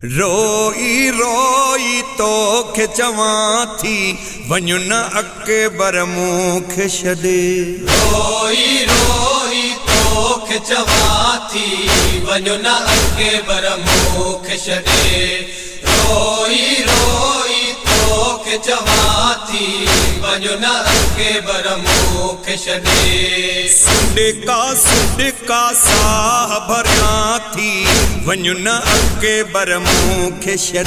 रोई रोई तोखे चवां थी वञु न अकबर मूंखे छॾे। रोई रोई तोखे चवां थी वञु न अकबर मूंखे छॾे। रोई रोई तोखे चवां थी वञु न अकबर मूंखे छॾे। सुॾका साह भरियां थी वञु न अकबर मूंखे छॾे।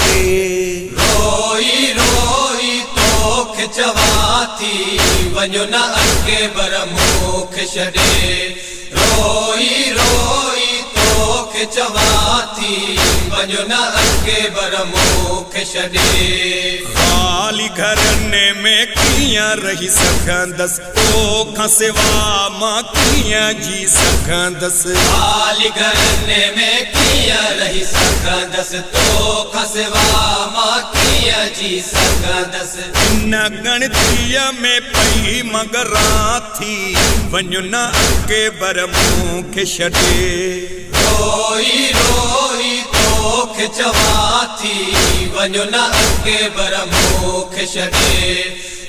रोई रोई तोखे चवां थी वञु न अकबर मूंखे छॾे। रोई रोई तोखे चवां थी वञु न अकबर मूंखे छॾे। ख़ाली घरने में कीअं रही सघंदसि तोखां सिवा मां कीअं जी सघंदसि। ख़ाली घरने में कीअं रही सघंदसि तोखां सिवा मां कीअं जी सघंदसि। न गणतीअ में पई मगरां थी वञु न अकबर मूंखे छॾे। रोई रोई तोखे चवां थी वञु न अकबर मूंखे छॾे।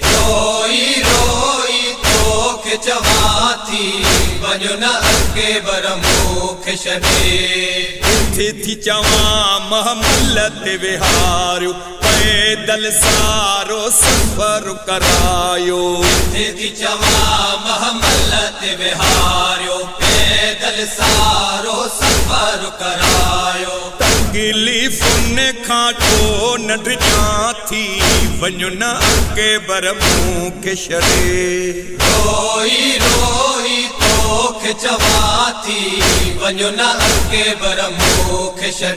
रोई रोई तोखे चवां थी वञु न अकबर मूंखे छॾे। थी चवां महमल ते विहारियो पैदल सारो सफ़र करायो। थी चवां महमल ते विहारियो पैदल सारो सफ़र करायो। तकलीफ़ुनि खां को न डिॼां थी वञु न अकबर मूंखे छॾे। रोई रोई तोखे चवां थी वञु न अकबर मूंखे छॾे।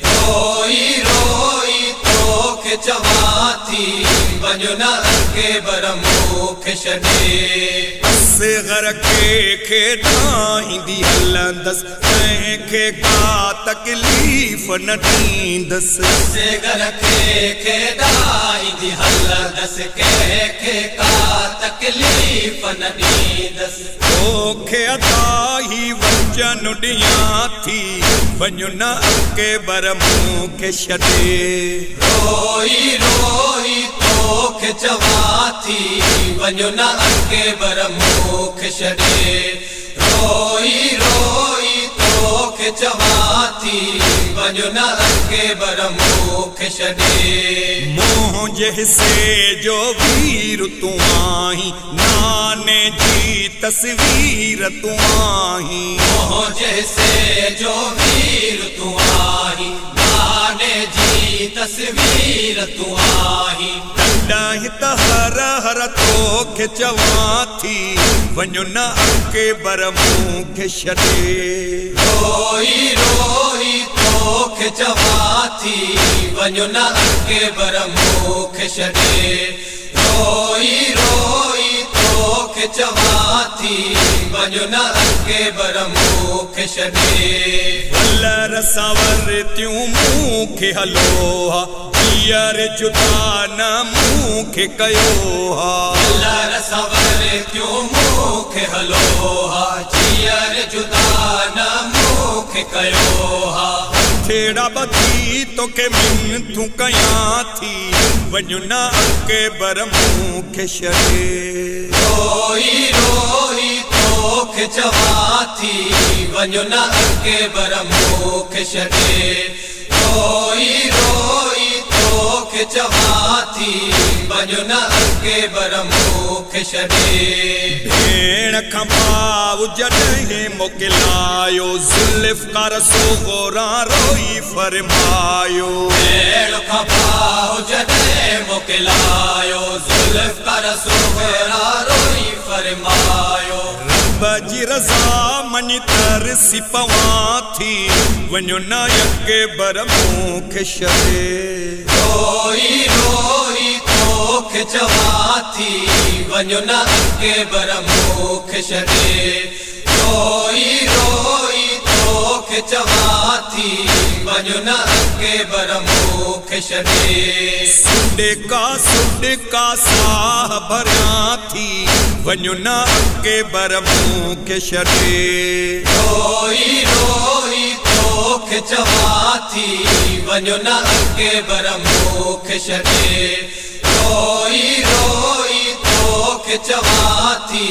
रोई रोई तोखे चवां थी वञु न अकबर मूंखे छॾे। असग़र खे ॾाईंदी हलंदसि कंहिंखे का तकलीफ़ न ॾींदसि। असग़र खे ॾाईंदी हलंदसि कंहिंखे का तकलीफ़ न ॾींदसि। तोखे अदाही वचन ॾियां थी वञु न अकबर मूंखे छॾे। रोई रोई तोखे चवां थी वञु न अकबर मूंखे छॾे। रोई रोई तोखे चवां थी वञु न अकबर मूंखे छॾे। मुंहिंजे हिसे जो वीर तूं आहीं नाने जी तस्वीर तूं आहीं। मुंहिंजे हिसे जो वीर तूं आहीं नाने जी तस्वीर तूं आहीं। तॾहिं त हर हर तोखे चवां थी वञु न अकबर मूंखे छॾे। रोई रोई तोखे चवां थी वञु न अकबर मूंखे छॾे। रोई रोई तोखे चवां थी वञु न अकबर मूंखे छॾे। वलर सावर त्यूं मूंखे हलो हा जीअर जुदा न मूंखे कयो हा। वलर सावर त्यूं मूंखे हलो हा जीअर जुदा न मूंखे कयो हा। थेड़ा बधी तोखे मिनथूं कयां थी वञु न अकबर मूंखे छॾे। रोई रोई तोखे चवां थी वञु न अकबर मूंखे छॾे। रोई रोई तोखे चवां थी वञु न अकबर मूंखे छॾे। भेण खां भाउ जॾहिं मोकिलायो ज़ुल्फ़कार सोगोरा रोई फरमायो। भेण खां भाउ जॾहिं मोकिलायो ज़ुल्फ़कार सोगोरा रोई फरमायो। रब जी रज़ा मञी तरसी पवां थी वञु न अकबर मूंखे छॾे। रोई रोई तोखे चवां थी वञु न अकबर मूंखे छॾे। रोई रोई तोखे चवां थी वञु न अकबर मूंखे छॾे। सुॾका साह भरियां थी वञु न अकबर मूंखे छॾे। रोई रोई तोखे चवां थी वञो न अॻे बर मूंखे छॾे रोई रोई तोखे चवां थी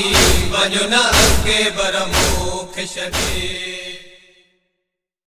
वञो न अॻे बर मूंखे छॾे।